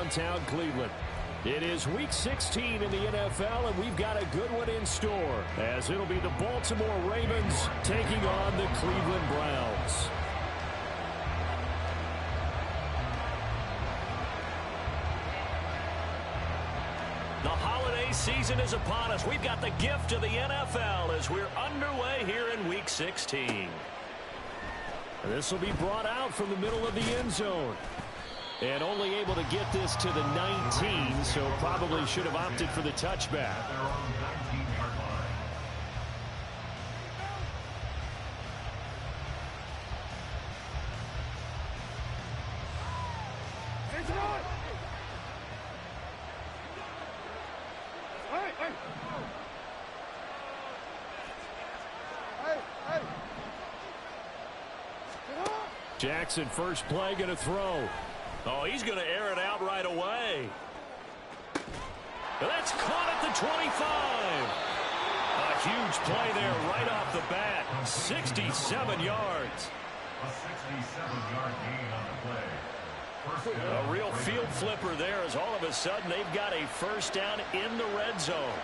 downtown Cleveland. It is Week 16 in the NFL, and we've got a good one in store, as it'll be the Baltimore Ravens taking on the Cleveland Browns. The holiday season is upon us. We've got the gift of the NFL as we're underway here in Week 16. This will be brought out from the middle of the end zone. And only able to get this to the 19, so probably should have opted for the touchback. Jackson, first play, going to throw. Oh, he's going to air it out right away. That's caught at the 25. A huge play there right off the bat. 67 yards. A 67-yard gain on the play. A real field flipper there, as all of a sudden they've got a first down in the red zone.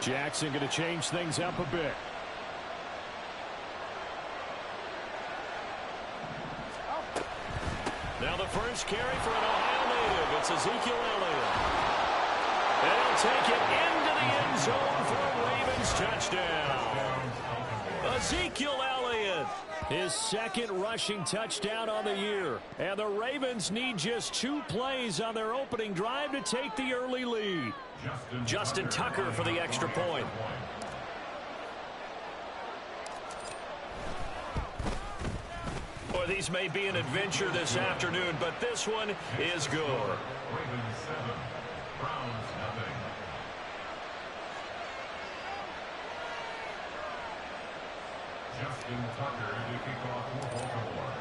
Jackson going to change things up a bit. Now the first carry for an Ohio native. It's Ezekiel Elliott. And he'll take it into the end zone for a Ravens touchdown. Ezekiel Elliott, his second rushing touchdown on the year. And the Ravens need just 2 plays on their opening drive to take the early lead. Justin Tucker for the extra point. Boy, these may be an adventure this afternoon, but this one is good. Ravens 7, Browns nothing. Justin Tucker to kick off for Baltimore.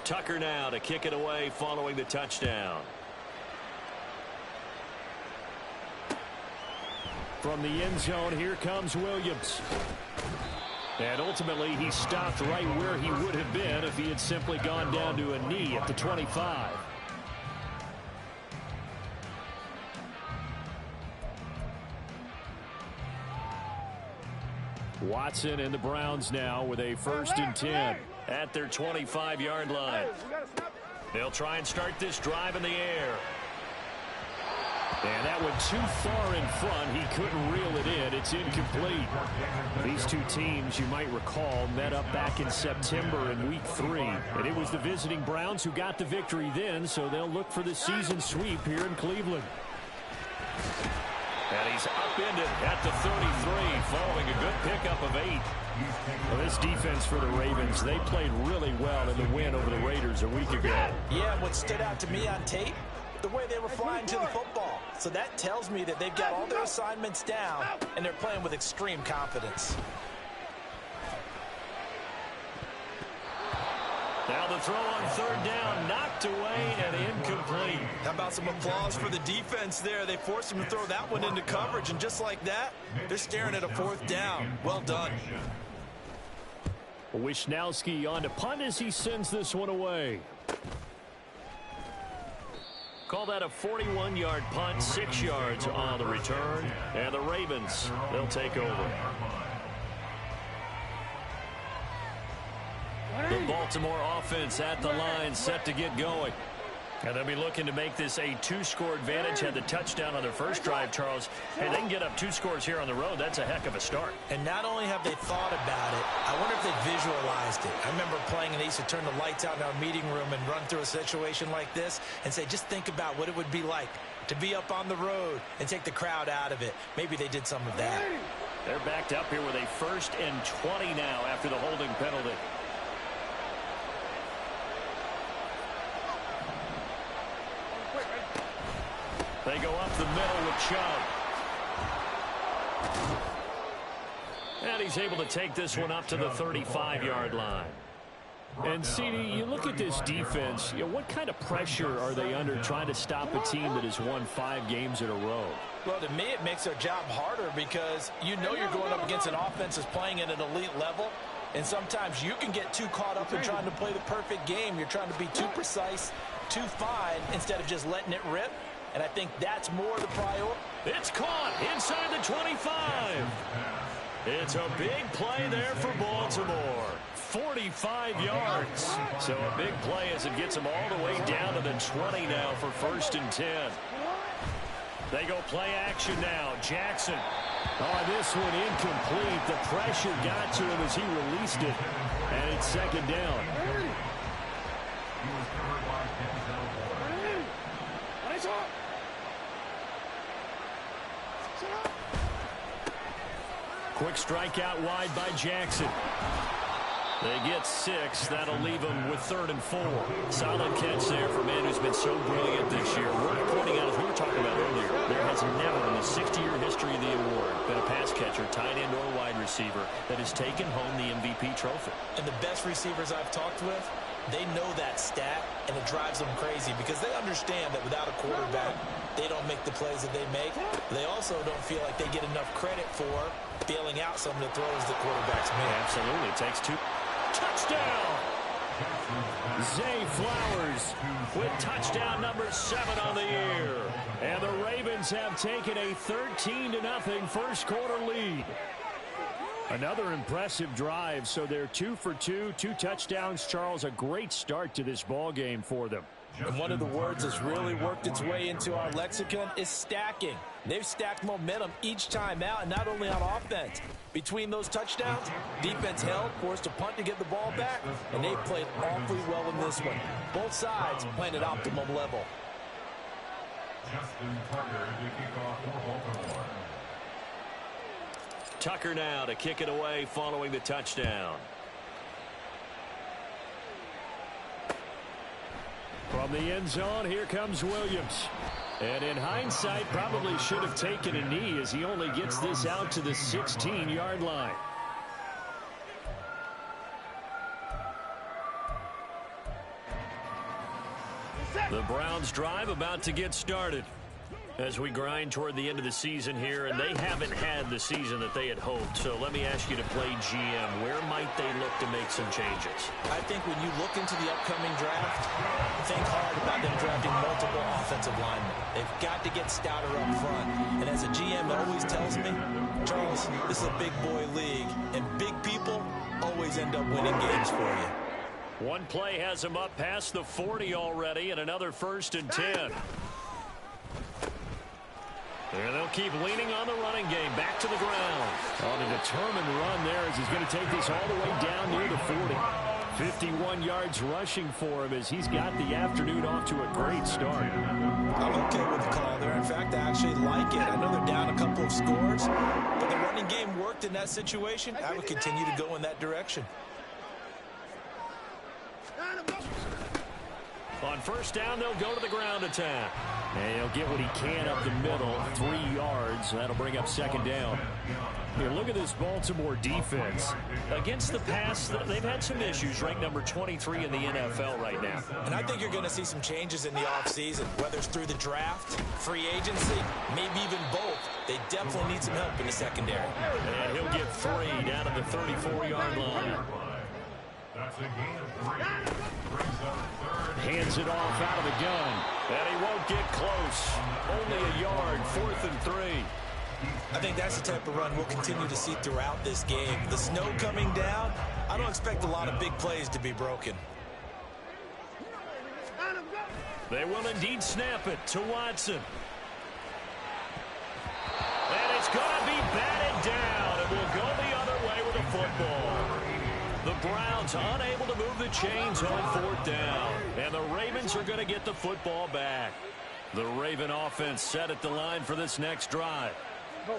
Tucker now to kick it away following the touchdown. From the end zone, here comes Williams. And ultimately, he stopped right where he would have been if he had simply gone down to a knee at the 25. Watson and the Browns now with a 1st and 10 at their 25-yard line. They'll try and start this drive in the air. And that went too far in front. He couldn't reel it in. It's incomplete. These two teams, you might recall, met up back in September in Week 3. And it was the visiting Browns who got the victory then, so they'll look for the season sweep here in Cleveland. And he's upended at the 33, following a good pickup of 8. Well, this defense for the Ravens, they played really well in the win over the Raiders a week ago. Yeah, what stood out to me on tape, the way they were flying to the football. So that tells me that they've got all their assignments down, and they're playing with extreme confidence. Now the throw on 3rd down, knocked away and incomplete. How about some applause for the defense there? They forced him to throw that one into coverage, and just like that, they're staring at a 4th down. Well done. Wisnowski on to punt as he sends this one away. Call that a 41-yard punt, 6 yards on the return. And the Ravens, they'll take over. The Baltimore offense at the line, set to get going. And they'll be looking to make this a 2-score advantage. Had the touchdown on their first drive, Charles. And they can get up 2 scores here on the road. That's a heck of a start. And not only have they thought about it, I wonder if they visualized it. I remember playing, and they used to turn the lights out in our meeting room and run through a situation like this and say, just think about what it would be like to be up on the road and take the crowd out of it. Maybe they did some of that. They're backed up here with a 1st and 20 now after the holding penalty. They go up the middle with Chubb. And he's able to take this one up to the 35-yard line. And, CD, you look at this defense, what kind of pressure are they under trying to stop a team that has won 5 games in a row? Well, to me, it makes their job harder because you know you're going up against an offense that's playing at an elite level. And sometimes you can get too caught up in trying to play the perfect game. You're trying to be too precise, too fine, instead of just letting it rip. And I think that's more the priority. It's caught inside the 25. It's a big play there for Baltimore. 45 yards. So a big play as it gets them all the way down to the 20 now for 1st and 10. They go play action now. Jackson. Oh, this one incomplete. The pressure got to him as he released it. And it's 2nd down. Quick strikeout wide by Jackson. They get 6. That'll leave them with 3rd and 4. Solid catch there for a man who's been so brilliant this year. Worth pointing out, as we were talking about earlier, there has never in the 60-year history of the award been a pass catcher, tight end, or wide receiver that has taken home the MVP trophy. And the best receivers I've talked with, they know that stat, and it drives them crazy because they understand that without a quarterback, they don't make the plays that they make. They also don't feel like they get enough credit for bailing out some of the throws the quarterbacks make. Absolutely. It takes 2. Touchdown! Zay Flowers with touchdown number 7 on the year. And the Ravens have taken a 13-0 first quarter lead. Another impressive drive, so they're 2 for 2, 2 touchdowns. Charles, a great start to this ball game for them. And one of the words that's really worked its way into our lexicon is stacking. They've stacked momentum each time out, and not only on offense. Between those touchdowns, defense held, forced a punt to get the ball back, and they've played awfully well in this one. Both sides playing at optimum level. Justin Tucker to kick off for Baltimore. Tucker now to kick it away following the touchdown. From the end zone, here comes Williams. And in hindsight, probably should have taken a knee as he only gets this out to the 16-yard line. The Browns drive about to get started as we grind toward the end of the season here, and they haven't had the season that they had hoped. So let me ask you to play GM. Where might they look to make some changes? I think when you look into the upcoming draft, think hard about them drafting multiple offensive linemen. They've got to get stouter up front. And as a GM always tells me, Charles, this is a big boy league, and big people always end up winning games for you. One play has him up past the 40 already, and another 1st and 10. And they'll keep leaning on the running game. Back to the ground. On a determined run there as he's going to take this all the way down near the 40. 51 yards rushing for him as he's got the afternoon off to a great start. I'm okay with the call there. In fact, I actually like it. I know they're down a couple of scores, but the running game worked in that situation. I would continue to go in that direction. On 1st down, they'll go to the ground attack. And he'll get what he can up the middle, 3 yards. That'll bring up 2nd down. Here, look at this Baltimore defense. Against the pass, they've had some issues, ranked number 23 in the NFL right now. And I think you're going to see some changes in the offseason, whether it's through the draft, free agency, maybe even both. They definitely need some help in the secondary. And he'll get 3 down at the 34-yard line. That's a gain of 3. Brings up 3rd. Hands it off out of the gun. And he won't get close. Only a yard, 4th and 3. I think that's the type of run we'll continue to see throughout this game. The snow coming down, I don't expect a lot of big plays to be broken. They will indeed snap it to Watson. And it's going to be batted down. It will go the other way with the football. The Browns unable to move the chains on 4th down. And the Ravens are going to get the football back. The Raven offense set at the line for this next drive.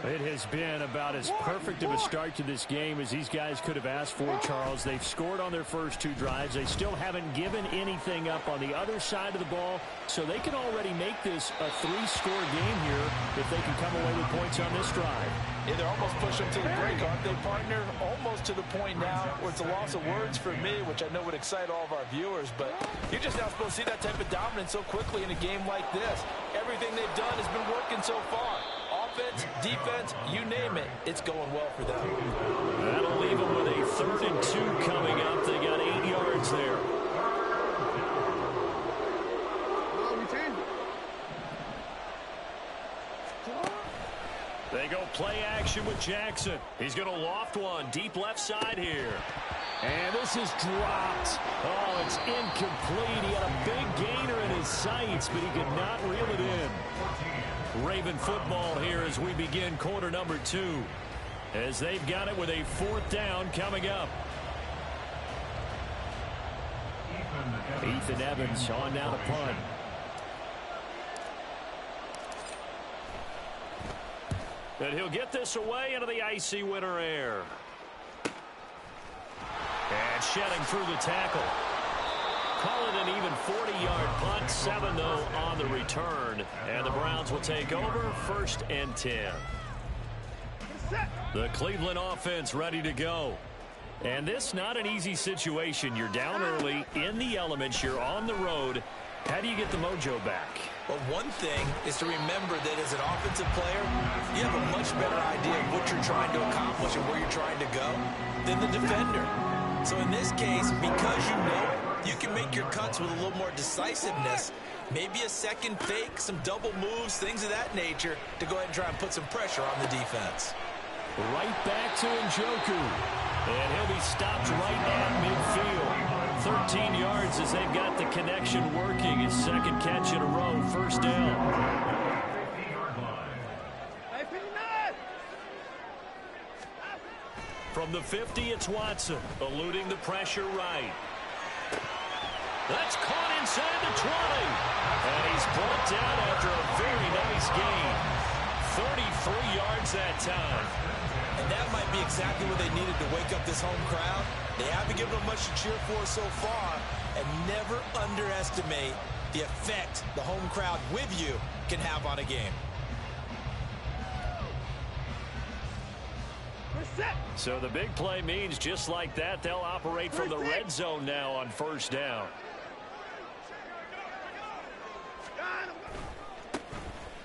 It has been about as perfect of a start to this game as these guys could have asked for, Charles. They've scored on their first 2 drives. They still haven't given anything up on the other side of the ball, so they can already make this a 3-score game here if they can come away with points on this drive. Yeah, they're almost pushing them to the break, aren't they, partner? Almost to the point now where it's a loss of words for me, which I know would excite all of our viewers, but you're just not supposed to see that type of dominance so quickly in a game like this. Everything they've done has been working so far. Offense, defense, you name it, it's going well for them. That'll leave them with a 3rd and 2 coming up. They got 8 yards there. They go play action with Jackson. He's going to loft one deep left side here. And this is dropped. Oh, it's incomplete. He had a big gainer in his sights, but he could not reel it in. Raven football here as we begin quarter number 2. As they've got it with a 4th down coming up. Ethan Evans on down to punt. And he'll get this away into the icy winter air. And shedding through the tackle. Call it an even 40-yard punt. 7, though, on the return. And the Browns will take over 1st and 10. The Cleveland offense ready to go. And this not an easy situation. You're down early, in the elements, you're on the road. How do you get the mojo back? Well, one thing is to remember that as an offensive player, you have a much better idea of what you're trying to accomplish and where you're trying to go than the defender. So in this case, because you know it, you can make your cuts with a little more decisiveness, maybe a second fake, some double moves, things of that nature, to go ahead and try and put some pressure on the defense. Right back to Njoku. And he'll be stopped right at midfield. 13 yards as they've got the connection working. His 2nd catch in a row, 1st down. From the 50, it's Watson, eluding the pressure right. That's caught inside the 20. And he's brought down after a very nice gain. 33 yards that time. And that might be exactly what they needed to wake up this home crowd. They haven't given them much to cheer for so far. And never underestimate the effect the home crowd with you can have on a game. So the big play means just like that, they'll operate from the red zone now on 1st down.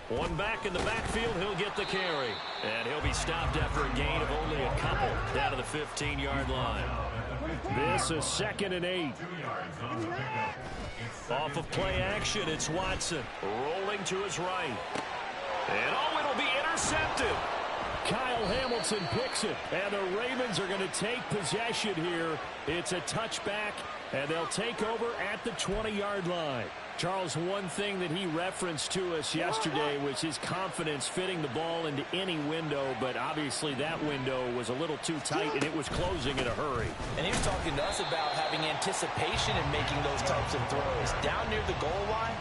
One back in the backfield, he'll get the carry. And he'll be stopped after a gain of only a couple down to the 15-yard line. This is 2nd and 8. Off of play action, it's Watson rolling to his right. And oh, it'll be intercepted. Kyle Hamilton picks it, and the Ravens are going to take possession here. It's a touchback, and they'll take over at the 20-yard line. Charles, one thing that he referenced to us yesterday was his confidence fitting the ball into any window, but obviously that window was a little too tight, and it was closing in a hurry. And he was talking to us about having anticipation in making those types of throws. Down near the goal line,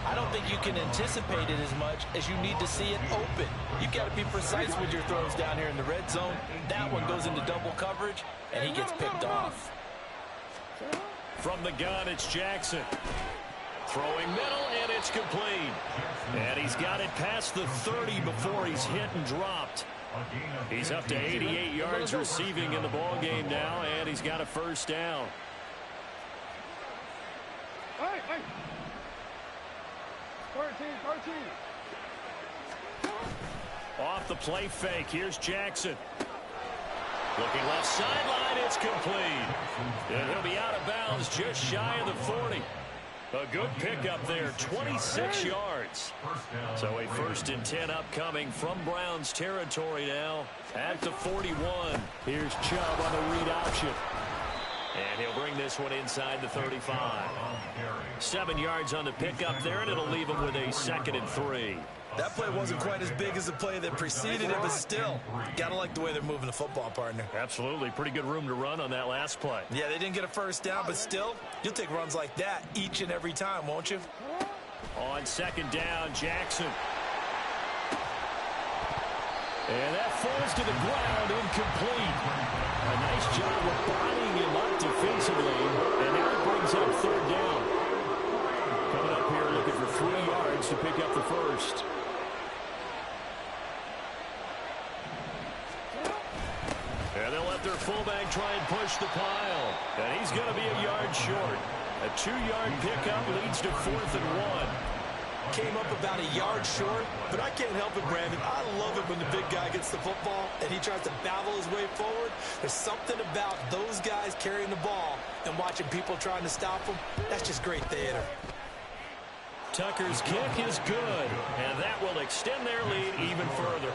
I don't think you can anticipate it as much as you need to see it open. You've got to be precise with your throws down here in the red zone. That one goes into double coverage, and he gets picked off. From the gun, it's Jackson. Throwing middle, and it's complete. And he's got it past the 30 before he's hit and dropped. He's up to 88 yards receiving in the ball game now, and he's got a 1st down. Hey. 13. Off the play fake, here's Jackson. Looking left sideline, it's complete. And he'll be out of bounds just shy of the 40. A good pickup there, 26 yards. So a 1st and 10 upcoming from Browns territory now at the 41. Here's Chubb on the read option. And he'll bring this one inside the 35. 7 yards on the pickup there, and it'll leave him with a 2nd and 3. That play wasn't quite as big as the play that preceded it, but still, gotta like the way they're moving the football, partner. Absolutely. Pretty good room to run on that last play. Yeah, they didn't get a 1st down, but still, you'll take runs like that each and every time, won't you? On 2nd down, Jackson. And that falls to the ground, incomplete. A nice job of bodying him up defensively, and now it brings up 3rd down. Coming up here looking for 3 yards to pick up the 1st. And they'll let their fullback try and push the pile. And he's going to be a yard short. A 2-yard pickup leads to 4th and 1. came up about a yard short, but I can't help it, Brandon. I love it when the big guy gets the football and he tries to battle his way forward. There's something about those guys carrying the ball and watching people trying to stop them. That's just great theater. Tucker's kick is good, and that will extend their lead even further.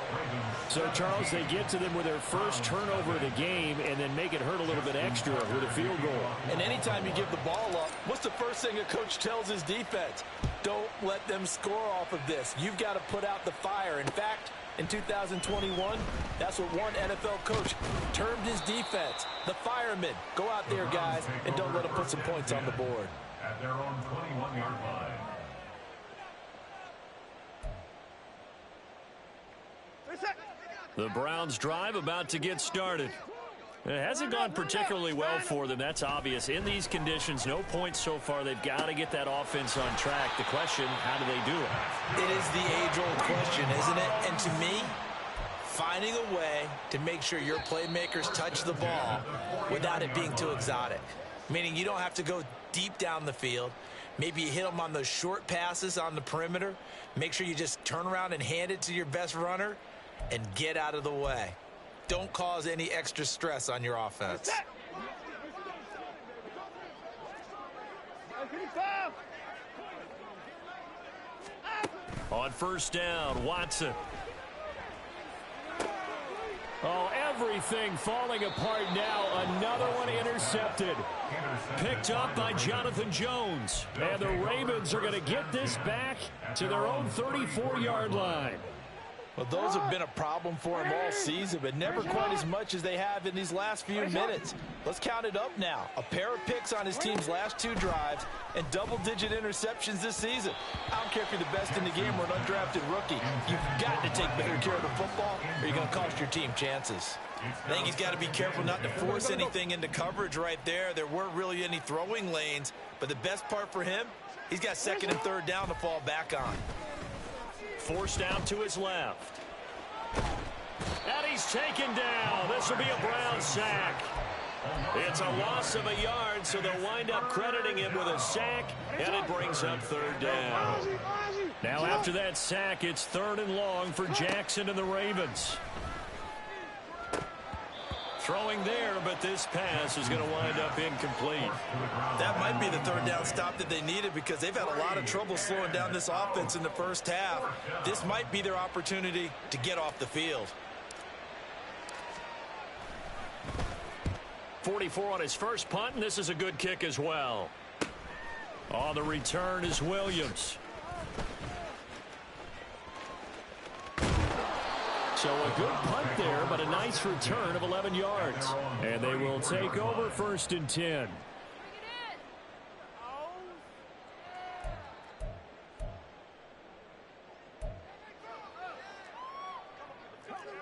So, Charles, they get to them with their first turnover of the game and then make it hurt a little bit extra with a field goal. And anytime you give the ball up, what's the first thing a coach tells his defense? Don't let them score off of this. You've got to put out the fire. In fact, in 2021, that's what one NFL coach termed his defense, the firemen. Go out there, guys, and don't let them put some points on the board. At their own 21-yard line. The Browns drive about to get started. It hasn't gone particularly well for them. That's obvious. In these conditions, no points so far. They've got to get that offense on track. The question, how do they do it? It is the age-old question, isn't it? And to me, finding a way to make sure your playmakers touch the ball without it being too exotic. Meaning you don't have to go deep down the field. Maybe you hit them on those short passes on the perimeter. Make sure you just turn around and hand it to your best runner and get out of the way. Don't cause any extra stress on your offense. On first down, Watson. Oh, everything falling apart now. Another one intercepted. Picked up by Jonathan Jones. And the Ravens are going to get this back to their own 34-yard line. Well, those have been a problem for him all season, but never quite as much as they have in these last few minutes. Let's count it up now. A pair of picks on his team's last two drives and double-digit interceptions this season. I don't care if you're the best in the game or an undrafted rookie. You've got to take better care of the football or you're going to cost your team chances. I think he's got to be careful not to force anything into coverage right there. There weren't really any throwing lanes, but the best part for him, he's got second and third down to fall back on. Forced out to his left. And he's taken down. This will be a Brown sack. It's a loss of a yard, so they'll wind up crediting him with a sack, and it brings up third down. Now after that sack, it's third and long for Jackson and the Ravens. Throwing there, but this pass is going to wind up incomplete. That might be the third down stop that they needed because they've had a lot of trouble slowing down this offense in the first half. This might be their opportunity to get off the field. 44 on his first punt, and this is a good kick as well. On the return is Williams. So a good punt there, but a nice return of 11 yards. And they will take over first and 10.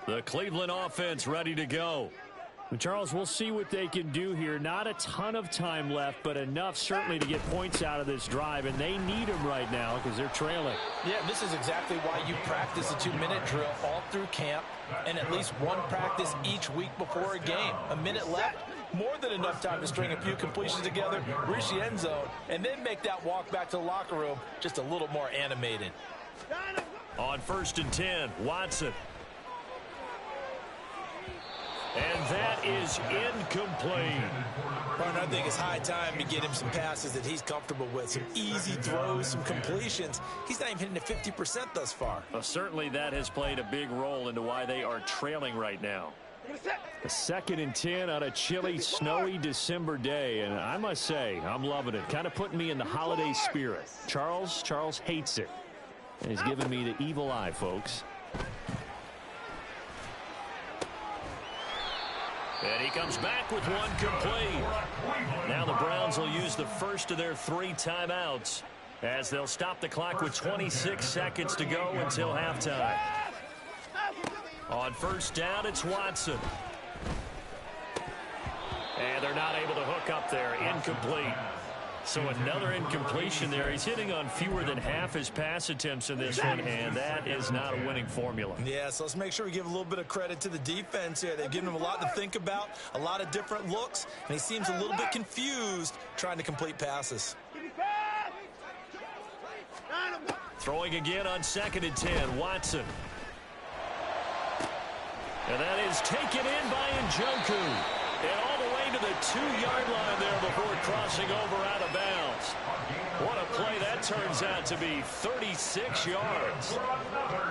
The Cleveland offense ready to go. Charles, we'll see what they can do here. Not a ton of time left, but enough certainly to get points out of this drive, and they need them right now because they're trailing. Yeah, this is exactly why you practice a 2-minute drill all through camp and at least one practice each week before a game. A minute left, more than enough time to string a few completions together, reach the end zone, and then make that walk back to the locker room just a little more animated. On first and 10, Watson. And that is incomplete. I think it's high time to get him some passes that he's comfortable with, some easy throws, some completions. He's not even hitting the 50% thus far. Well, certainly that has played a big role into why they are trailing right now. A second and 10 on a chilly, snowy December day, and I must say, I'm loving it. Kind of putting me in the holiday spirit. Charles hates it, and he's giving me the evil eye, folks. And he comes back with one complete. Now the Browns will use the first of their 3 timeouts as they'll stop the clock with 26 seconds to go until halftime. On first down, it's Watson. And they're not able to hook up there. Incomplete. So another incompletion there. He's hitting on fewer than half his pass attempts in this one, and that is not a winning formula. Yeah, so let's make sure we give a little bit of credit to the defense here. They've given him a lot to think about, a lot of different looks, and he seems a little bit confused trying to complete passes. Throwing again on 2nd and 10, Watson. And that is taken in by Njoku. And all the way to the 2-yard line there before crossing over out of bounds. What a play that turns out to be, 36 yards.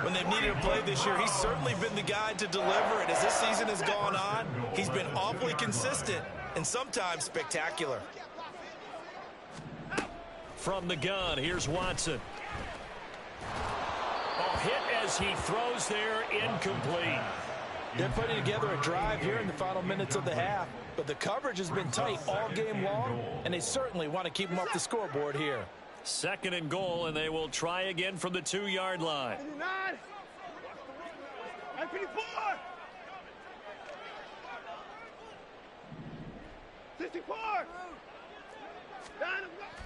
When they've needed a play this year, he's certainly been the guy to deliver it. As this season has gone on, he's been awfully consistent and sometimes spectacular. From the gun, here's Watson. Oh, hit as he throws there, incomplete. They're putting together a drive here in the final minutes of the half, but the coverage has been tight all game long, and they certainly want to keep them off the scoreboard here. 2nd and goal, and they will try again from the 2-yard line. 64.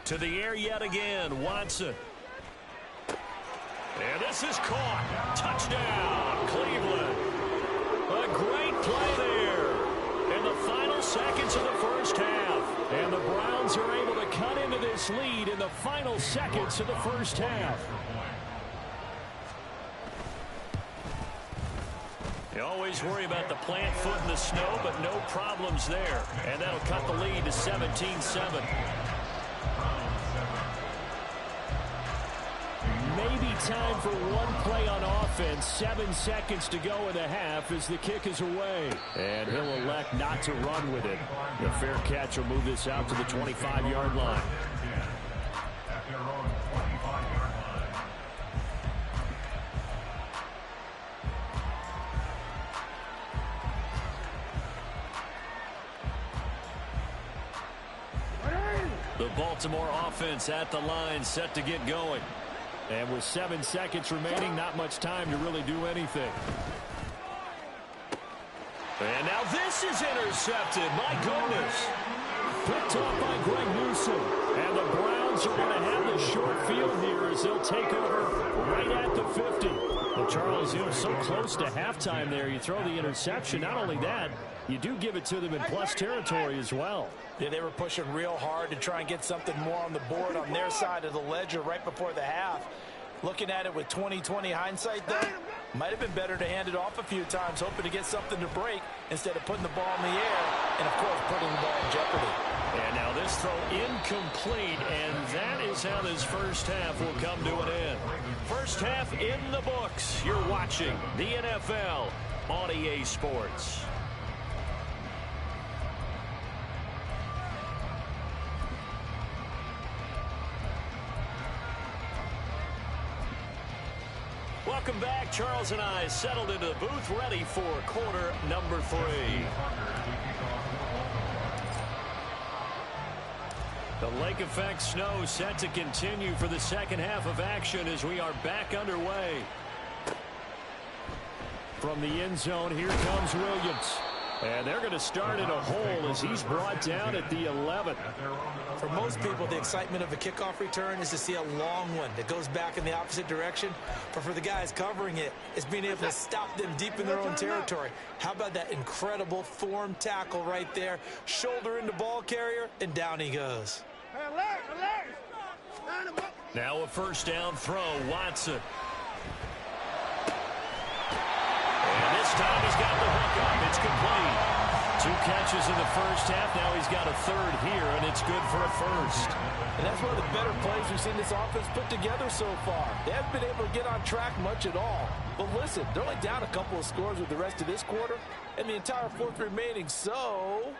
To the air yet again, Watson. And this is caught. Touchdown, Cleveland. A great play there in the final seconds of the first half. And the Browns are able to cut into this lead in the final seconds of the first half. You always worry about the plant foot in the snow, but no problems there. And that'll cut the lead to 17-7. Maybe time for one play on offense. 7 seconds to go in the half as the kick is away. And he'll elect not to run with it. The fair catch will move this out to the 25-yard line. The Baltimore offense at the line, set to get going. And with 7 seconds remaining, not much time to really do anything. And now this is intercepted. My goodness. Picked off by Greg Newsom. And the Browns are going to have the short field here as they'll take over right at the 50. Well, Charles, you know, so close to halftime there. You throw the interception. Not only that, you do give it to them in plus territory as well. Yeah, they were pushing real hard to try and get something more on the board on their side of the ledger right before the half. Looking at it with 20/20 hindsight, though, might have been better to hand it off a few times, hoping to get something to break instead of putting the ball in the air and, of course, putting the ball in jeopardy. And now this throw incomplete, and that is how this first half will come to an end. First half in the books. You're watching the NFL on EA Sports. Welcome back. Charles and I settled into the booth, ready for quarter number 3. The lake effect snow set to continue for the second half of action as we are back underway. From the end zone, here comes Williams. And they're going to start in a hole as he's brought down at the 11. For most people, the excitement of a kickoff return is to see a long one that goes back in the opposite direction. But for the guys covering it, it's being able to stop them deep in their own territory. How about that incredible form tackle right there? Shoulder into ball carrier, and down he goes. Now a first down throw, Watson. And this time he's got the hook up. It's complete. 2 catches in the first half. Now he's got a third here, and it's good for a first. And that's one of the better plays we've seen this offense put together so far. They haven't been able to get on track much at all. But listen, they're only down a couple of scores with the rest of this quarter and the entire fourth remaining. So,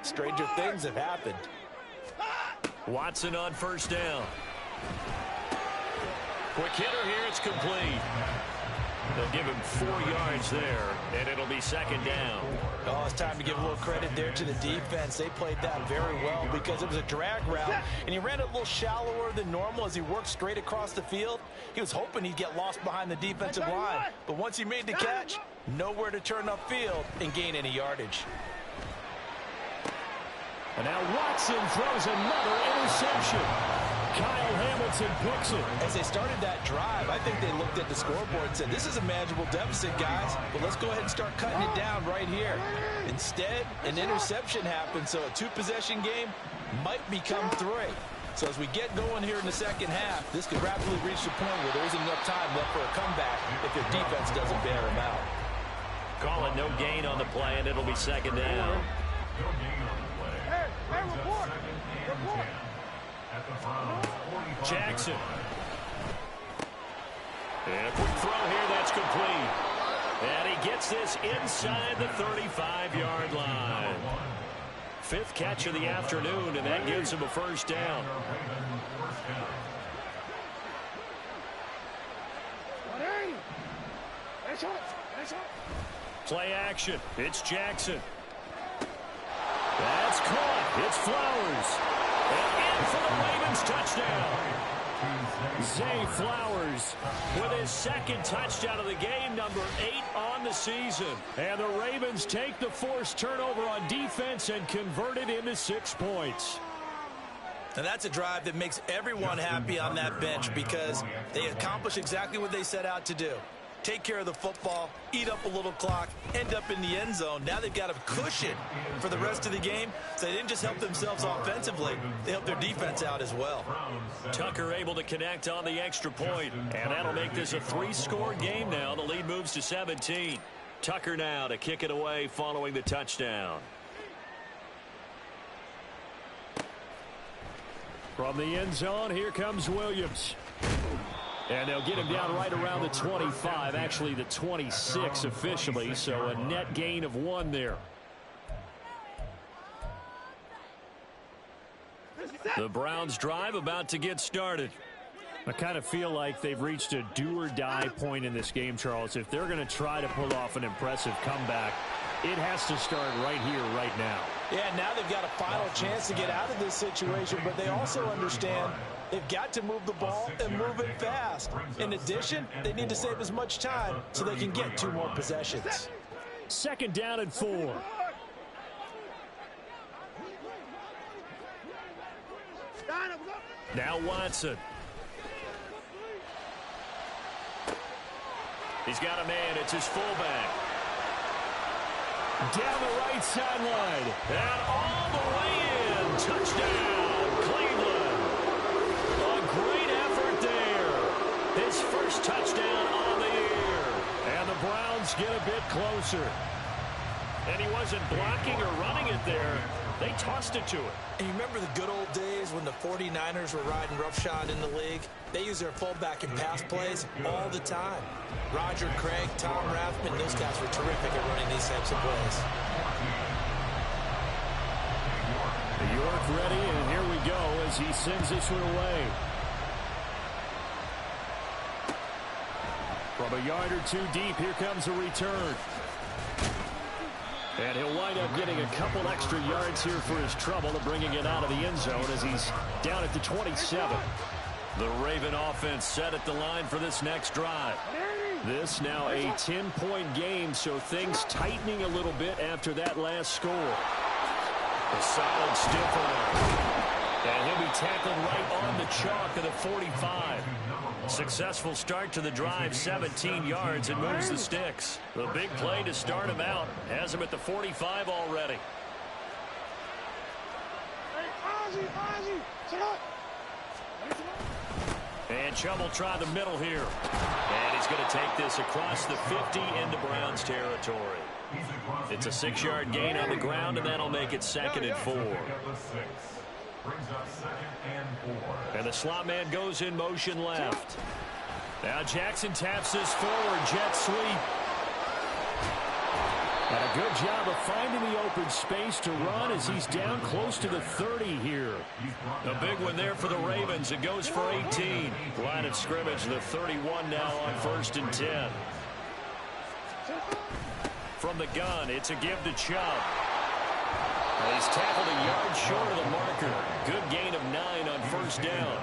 stranger things have happened. Watson on first down. Quick hitter here. It's complete. They'll give him 4 yards there, and it'll be second down. Oh, it's time to give a little credit there to the defense. They played that very well because it was a drag route, and he ran it a little shallower than normal as he worked straight across the field. He was hoping he'd get lost behind the defensive line, but once he made the catch, nowhere to turn upfield and gain any yardage. And now Watson throws another interception. Kyle Hamilton picks it. As they started that drive, I think they looked at the scoreboard and said, this is a manageable deficit, guys, but let's go ahead and start cutting it down right here. Instead, an interception happened, so a 2-possession game might become 3. So as we get going here in the second half, this could rapidly reach the point where there isn't enough time left for a comeback if their defense doesn't bail them out. Call it no gain on the play, and it'll be second down. No gain on the play. Hey, report. Report. At the Browns 45. Jackson. And a quick throw here, that's complete. And he gets this inside the 35-yard line. Fifth catch of the afternoon, and that gives him a first down. Play action. It's Jackson. That's caught. It's Flowers. And in for the Ravens touchdown. Zay Flowers with his second touchdown of the game, number 8 on the season. And the Ravens take the forced turnover on defense and convert it into 6 points. And that's a drive that makes everyone happy on that bench because they accomplish exactly what they set out to do. Take care of the football, eat up a little clock, end up in the end zone. Now they've got a cushion for the rest of the game. So they didn't just help themselves offensively, they helped their defense out as well. Tucker able to connect on the extra point, and that'll make this a 3-score game now. The lead moves to 17. Tucker now to kick it away following the touchdown. From the end zone, here comes Williams. And they'll get him down right around the 25, actually the 26 officially, so a net gain of 1 there. The Browns drive about to get started. I kind of feel like they've reached a do-or-die point in this game, Charles. If they're going to try to pull off an impressive comeback, it has to start right here, right now. Yeah, now they've got a final chance to get out of this situation, but they also understand they've got to move the ball and move it fast. In addition, they need to save as much time so they can get 2 more possessions. Second down and 4. Now Watson. He's got a man. It's his fullback. Down the right sideline. And all the way in. Touchdown, Cleveland. A great effort there. His first touchdown on the year. And the Browns get a bit closer. And he wasn't blocking or running it there. They tossed it to him. And you remember the good old days when the 49ers were riding roughshod in the league? They use their fullback in pass plays all the time. Roger Craig, Tom Rathman, those guys were terrific at running these types of plays. York ready, and here we go as he sends this one away. From a yard or 2 deep, here comes a return. And he'll wind up getting a couple extra yards here for his trouble to bringing it out of the end zone as he's down at the 27. The Raven offense set at the line for this next drive. This now a 10-point game, so things tightening a little bit after that last score. A solid stiff arm. And he'll be tackled right on the chalk of the 45. Successful start to the drive, 17 yards, and moves the sticks. The big play to start him out has him at the 45 already. And Chubb will try the middle here. And he's going to take this across the 50 into Browns territory. It's a 6-yard gain on the ground, and that'll make it 2nd and 4. And the slot man goes in motion left. Now Jackson taps this forward, jet sweep. And a good job of finding the open space to run as he's down close to the 30 here. A big one there for the Ravens. It goes for 18. Line of scrimmage, the 31 now on 1st and 10. From the gun, it's a give to Chubb. And he's tackled a yard short of the marker. Good gain of 9 on 1st down.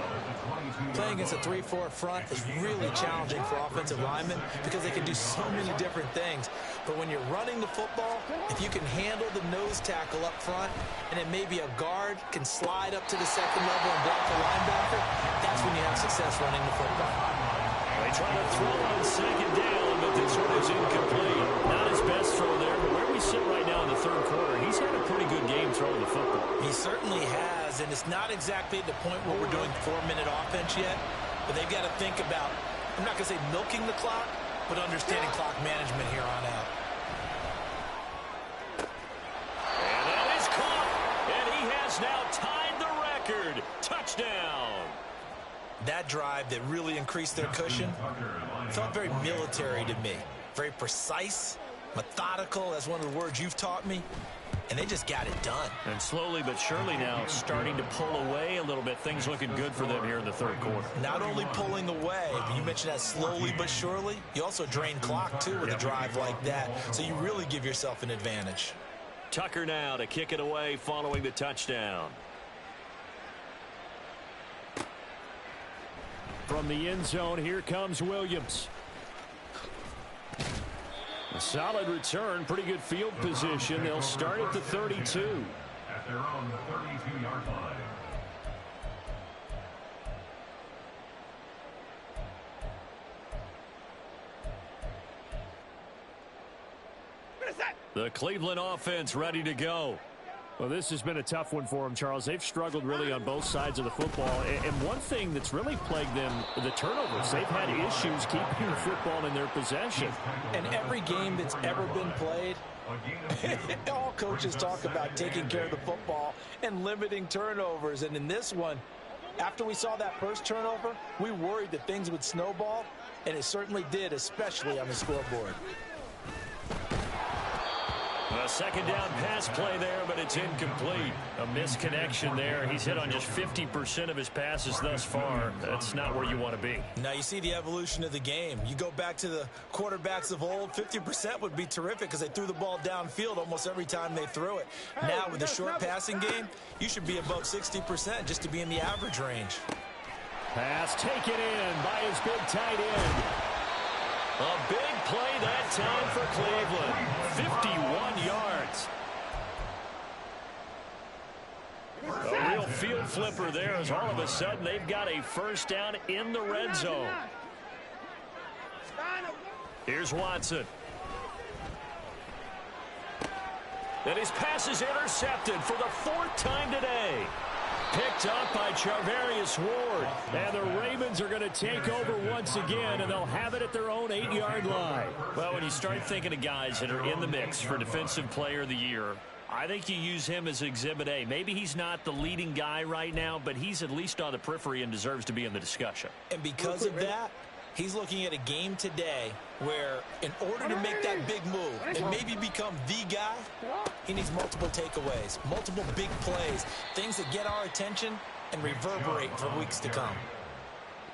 Playing against a 3-4 front is really challenging for offensive linemen because they can do so many different things. But when you're running the football, if you can handle the nose tackle up front, and then maybe a guard can slide up to the 2nd level and block the linebacker, that's when you have success running the football. They try to throw on 2nd down, but this one is incomplete. Not his best throw there, but where we sit right now in the 3rd quarter, he's had a pretty good game throwing the football. He certainly has, and it's not exactly at the point where we're doing 4-minute offense yet, but they've got to think about, I'm not going to say milking the clock, but understanding clock management here on out. And that is caught, and he has now tied the record. Touchdown. That drive that really increased their cushion felt very military to me. Very precise, methodical, that's one of the words you've taught me. And they just got it done. And slowly but surely now starting to pull away a little bit. Things looking good for them here in the third quarter. Not only pulling away, but you mentioned that slowly but surely. You also drain clock, too, with a drive like that. So you really give yourself an advantage. Tucker now to kick it away following the touchdown. From the end zone, here comes Williams. A solid return, pretty good field position. They'll start at the 32. At their own 32-yard line. The Cleveland offense ready to go. Well, this has been a tough one for them, Charles. They've struggled really on both sides of the football. And one thing that's really plagued them, the turnovers. They've had issues keeping the football in their possession. And every game that's ever been played, all coaches talk about taking care of the football and limiting turnovers. And in this one, after we saw that first turnover, we worried that things would snowball, and it certainly did, especially on the scoreboard. A second down pass play there, but it's incomplete. A misconnection there. He's hit on just 50% of his passes thus far. That's not where you want to be. Now you see the evolution of the game. You go back to the quarterbacks of old, 50% would be terrific because they threw the ball downfield almost every time they threw it. Now with the short passing game, you should be above 60% just to be in the average range. Pass taken in by his big tight end. A big play that time for Cleveland. 51 yards. A real field flipper there as all of a sudden they've got a first down in the red zone. Here's Watson. And his pass is intercepted for the fourth time today. Picked up by Charvarius Ward. And the Ravens are going to take over once again, and they'll have it at their own 8-yard line. Well, when you start thinking of guys that are in the mix for Defensive Player of the Year, I think you use him as Exhibit A. Maybe he's not the leading guy right now, but he's at least on the periphery and deserves to be in the discussion. And because of that, he's looking at a game today where in order to make that big move and maybe become the guy, he needs multiple takeaways, multiple big plays, things that get our attention and reverberate for weeks to come.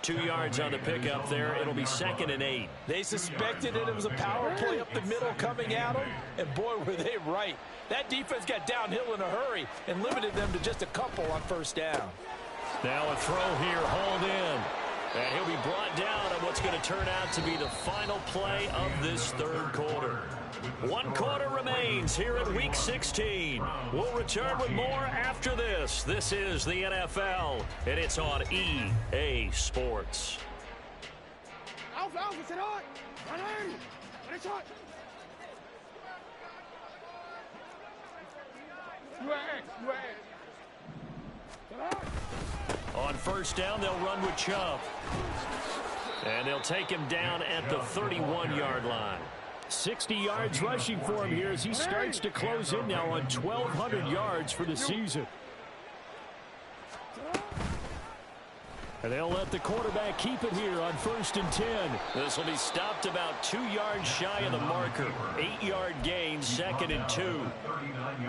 2 yards on the pickup there. It'll be 2nd and 8. They suspected it was a power play up the middle coming at them, and boy, were they right. That defense got downhill in a hurry and limited them to just a couple on first down. Now a throw here, hauled in. And he'll be brought down on what's going to turn out to be the final play of this third quarter. 1 quarter remains here in Week 16. We'll return with more after this. This is the NFL, and it's on EA Sports. On first down, they'll run with Chubb. And they'll take him down at the 31-yard line. 60 yards rushing for him here as he starts to close in now on 1,200 yards for the season. And they'll let the quarterback keep it here on 1st and 10. This will be stopped about 2 yards shy of the marker. 8-yard gain, 2nd and 2.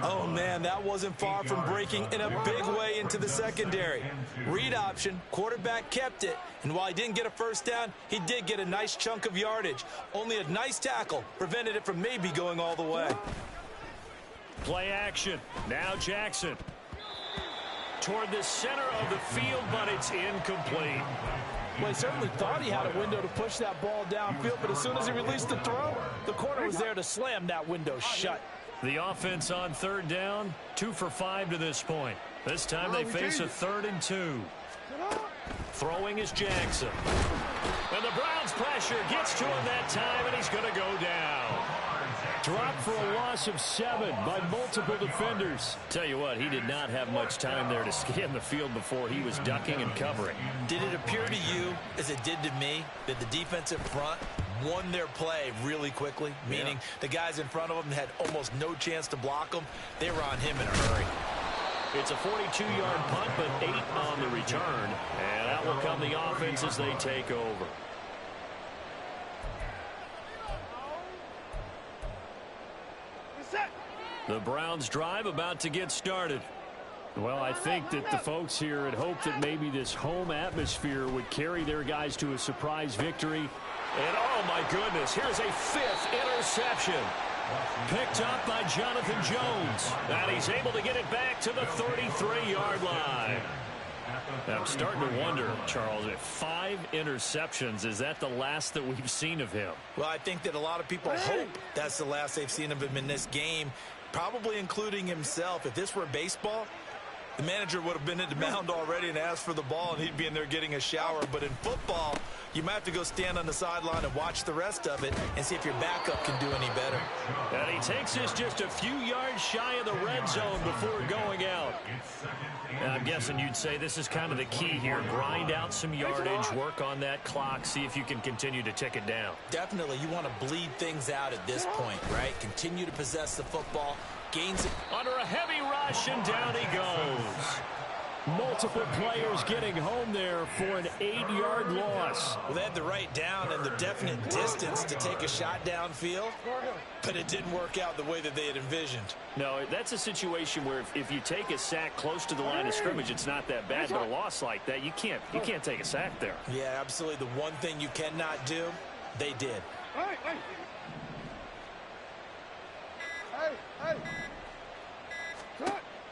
Oh, man, that wasn't far from breaking in a big way into the secondary. Read option, quarterback kept it. And while he didn't get a first down, he did get a nice chunk of yardage. Only a nice tackle prevented it from maybe going all the way. Play action. Now Jackson. Toward the center of the field, but it's incomplete. Well, he certainly thought he had a window to push that ball downfield, but as soon as he released the throw, the corner was there to slam that window shut. The offense on 3rd down, 2 for 5 to this point. This time they face a 3rd and 2. Throwing is Jackson. And the Browns' pressure gets to him that time, and he's going to go down. Dropped for a loss of 7 by multiple defenders. Tell you what, he did not have much time there to scan the field before he was ducking and covering. Did it appear to you, as it did to me, that the defensive front won their play really quickly? Meaning the guys in front of them had almost no chance to block them. They were on him in a hurry. It's a 42-yard punt, but 8 on the return. And out will come the offense as they take over. The Browns drive about to get started. Well, I think that the folks here had hoped that maybe this home atmosphere would carry their guys to a surprise victory. And, oh, my goodness, here's a 5th interception. Picked up by Jonathan Jones. And he's able to get it back to the 33-yard line. I'm starting to wonder, Charles, if 5 interceptions, is that the last that we've seen of him? Well, I think that a lot of people hope that's the last they've seen of him in this game, probably including himself. If this were baseball, the manager would have been at the mound already and asked for the ball, and he'd be in there getting a shower. But in football, you might have to go stand on the sideline and watch the rest of it and see if your backup can do any better. And he takes us just a few yards shy of the red zone before going out. And I'm guessing you'd say this is kind of the key here. Grind out some yardage, work on that clock, see if you can continue to tick it down. Definitely, you want to bleed things out at this point, right? Continue to possess the football. Gains it under a heavy rush, and down he goes. Multiple players getting home there for an 8-yard loss. Well, they had the right down and the definite distance to take a shot downfield, but it didn't work out the way that they had envisioned. No, that's a situation where if you take a sack close to the line of scrimmage, it's not that bad, but a loss like that, you can't take a sack there. Yeah, absolutely. The one thing you cannot do, they did.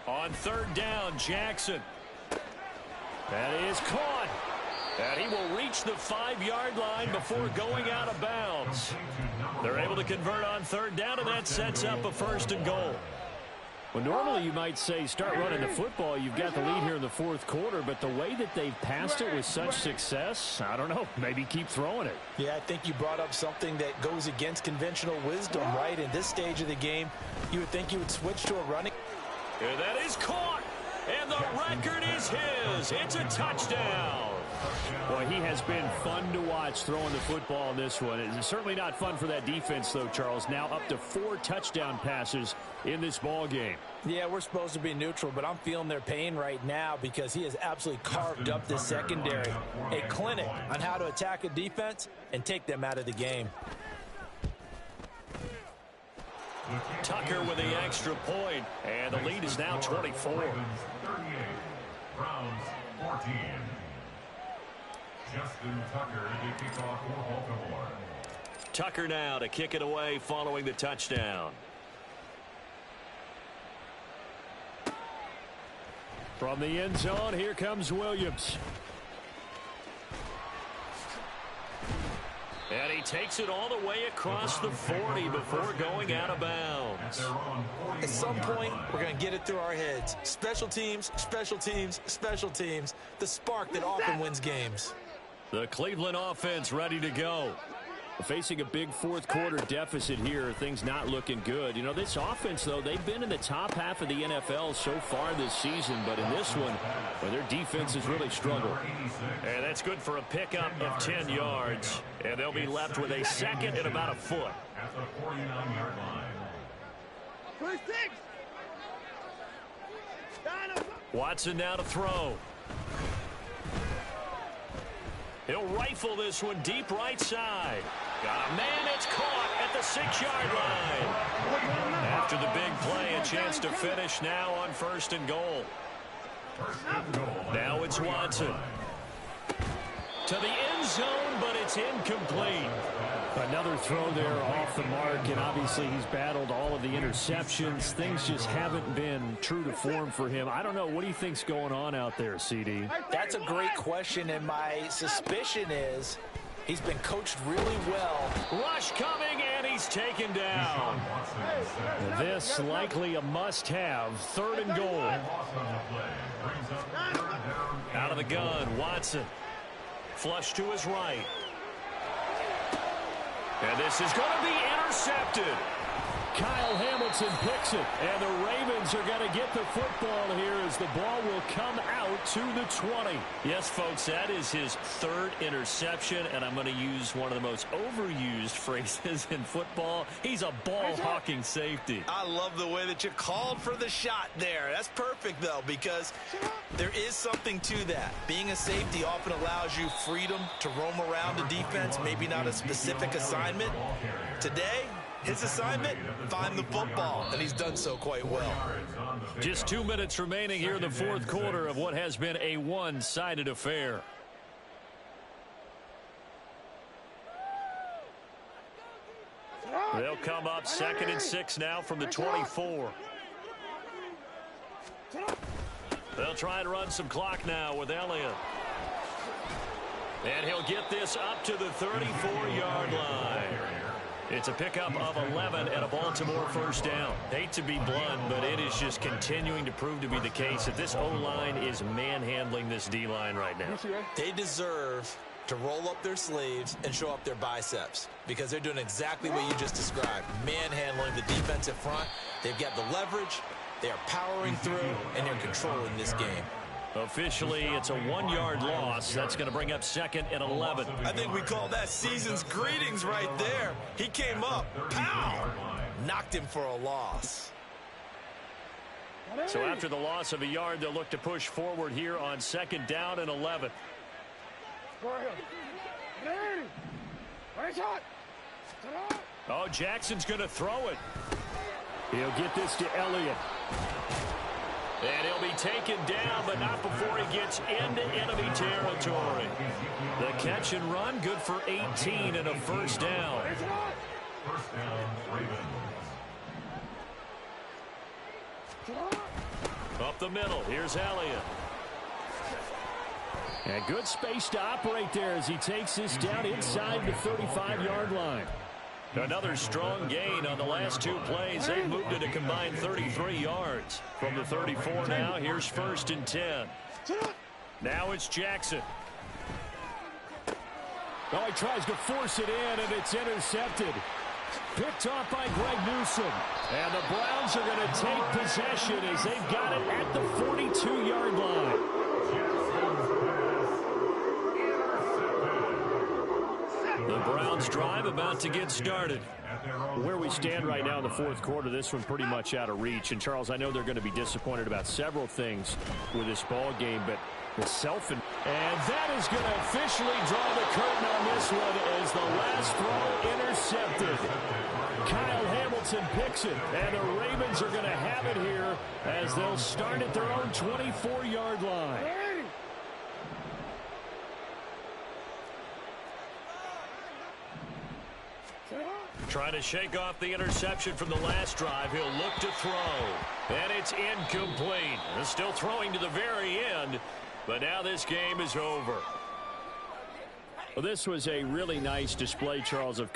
On 3rd down, Jackson. That is caught. And he will reach the 5-yard line before going out of bounds. They're able to convert on 3rd down, and that sets up a 1st and goal. Well, normally you might say start running the football. You've got the lead here in the 4th quarter, but the way that they've passed it with such success, I don't know, maybe keep throwing it. Yeah, I think you brought up something that goes against conventional wisdom, right? In this stage of the game, you would think you would switch to a running. And that is caught, and the record is his. It's a touchdown. Boy, he has been fun to watch throwing the football in this one. It's certainly not fun for that defense, though, Charles. Now up to 4 touchdown passes in this ball game. Yeah, we're supposed to be neutral, but I'm feeling their pain right now because he has absolutely carved up this secondary. A clinic on how to attack a defense and take them out of the game. Tucker with the extra point, and the lead is now 24. 38, Browns 14. Justin Tucker to kick off for Baltimore. Tucker now to kick it away following the touchdown. From the end zone, here comes Williams. And he takes it all the way across the 40 before going out of bounds. At some point, we're going to get it through our heads. Special teams, special teams, special teams. The spark that often wins games. The Cleveland offense ready to go. Facing a big 4th quarter deficit here, things not looking good. You know, this offense, though, they've been in the top half of the NFL so far this season, but in this one, well, their defense has really struggled. And that's good for a pickup of 10 yards. And they'll be left with a 2nd and about a foot. At the 49-yard line. Watson now to throw. He'll rifle this one deep right side. Got a man, it's caught at the 6-yard line. After the big play, a chance to finish now on 1st and goal. Now it's Watson. To the end zone, but it's incomplete. Another throw there off the mark, and obviously he's battled all of the interceptions. Things just haven't been true to form for him. I don't know. What do you think's going on out there, CD? That's a great question, and my suspicion is he's been coached really well. Rush coming, and he's taken down. This likely a must-have. 3rd and goal. Out of the gun, Watson. Flush to his right. And this is going to be intercepted. Kyle Hamilton picks it, and the Ravens are going to get the football here as the ball will come out to the 20. Yes, folks, that is his third interception, and I'm going to use one of the most overused phrases in football. He's a ball-hawking safety. I love the way that you called for the shot there. That's perfect, though, because there is something to that. Being a safety often allows you freedom to roam around the defense, maybe not a specific assignment. Today, his assignment, find the football, and he's done so quite well. Just 2 minutes remaining here in the fourth quarter of what has been a one-sided affair. They'll come up 2nd and 6 now from the 24. They'll try and run some clock now with Elliott. And he'll get this up to the 34-yard line. It's a pickup of 11 and a Baltimore first down. Hate to be blunt, but it is just continuing to prove to be the case that this O-line is manhandling this D-line right now. They deserve to roll up their sleeves and show up their biceps because they're doing exactly what you just described, manhandling the defensive front. They've got the leverage, they are powering through, and they're controlling this game. Officially, it's a 1-yard loss. That's going to bring up 2nd and 11. I think we call that season's greetings right there. He came up, pow, knocked him for a loss. So after the loss of a yard, they'll look to push forward here on 2nd down and 11. Oh, Jackson's going to throw it. He'll get this to Elliott. And he'll be taken down, but not before he gets into enemy territory. The catch and run, good for 18 and a first down. First down, Ravens. Up the middle, here's Elliott. And good space to operate there as he takes this down inside the 35-yard line. Another strong gain on the last 2 plays. They've moved it a combined 33 yards. From the 34 now, here's 1st and 10. Now it's Jackson. Oh, he tries to force it in, and it's intercepted. Picked off by Greg Newsome. And the Browns are going to take possession as they've got it at the 42-yard line. The Browns drive about to get started. Where we stand right now in the fourth quarter, this one pretty much out of reach. And, Charles, I know they're going to be disappointed about several things with this ball game, but the and that is going to officially draw the curtain on this one as the last throw intercepted. Kyle Hamilton picks it, and the Ravens are going to have it here as they'll start at their own 24-yard line. Trying to shake off the interception from the last drive. He'll look to throw. And it's incomplete. Still throwing to the very end. But now this game is over. Well, this was a really nice display, Charles, of